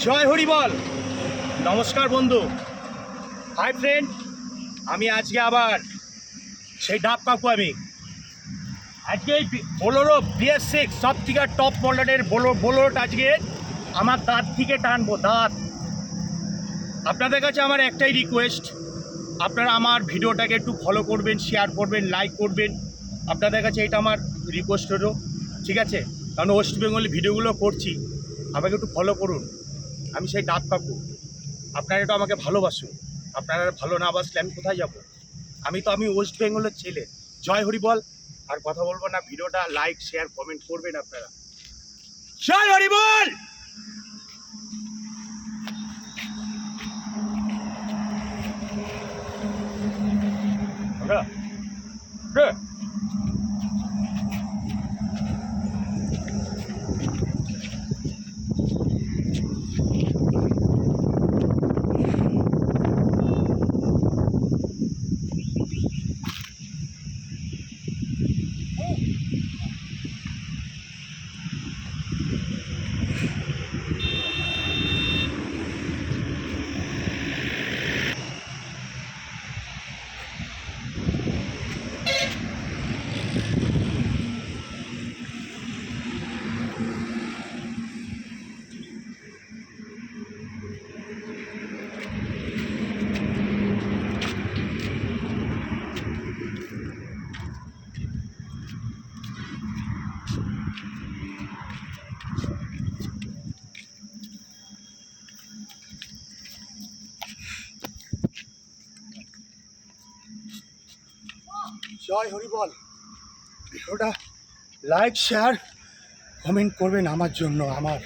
জয় হরি বল। নমস্কার বন্ধু, hi friend. আমি আজকে আবার সেই ডাব কাকু। আমি আজকে এই বোলেরো BS6 সব থেকে টপ মডেলের বোলেরোটা আজকে আমার দাঁত থেকে টানবো। দাঁত আপনাদের কাছে আমার একটাই রিকোয়েস্ট, আপনারা আমার ভিডিওটাকে একটু ফলো করবেন, শেয়ার করবেন, লাইক করবেন। আপনাদের কাছে এটা আমার রিকোয়েস্ট হলো, ঠিক আছে? কারণ ওয়েস্ট বেঙ্গলি ভিডিওগুলো করছি, আমাকে একটু ফলো করুন। আমি সেই ডাব কাকু, আপনারা একটু আমাকে ভালোবাসুন। আপনারা ভালো না বাসলে আমি কোথায় যাব? আমি ওয়েস্ট বেঙ্গলের ছেলে। জয় হরি বল। আর কথা বলবো না, ভিডিওটা লাইক শেয়ার কমেন্ট করবেন আপনারা। জয় হরি বল। জয় হরি বল। ভিডিওটা লাইক শেয়ার কমেন্ট করবেন আমার জন্য, আমার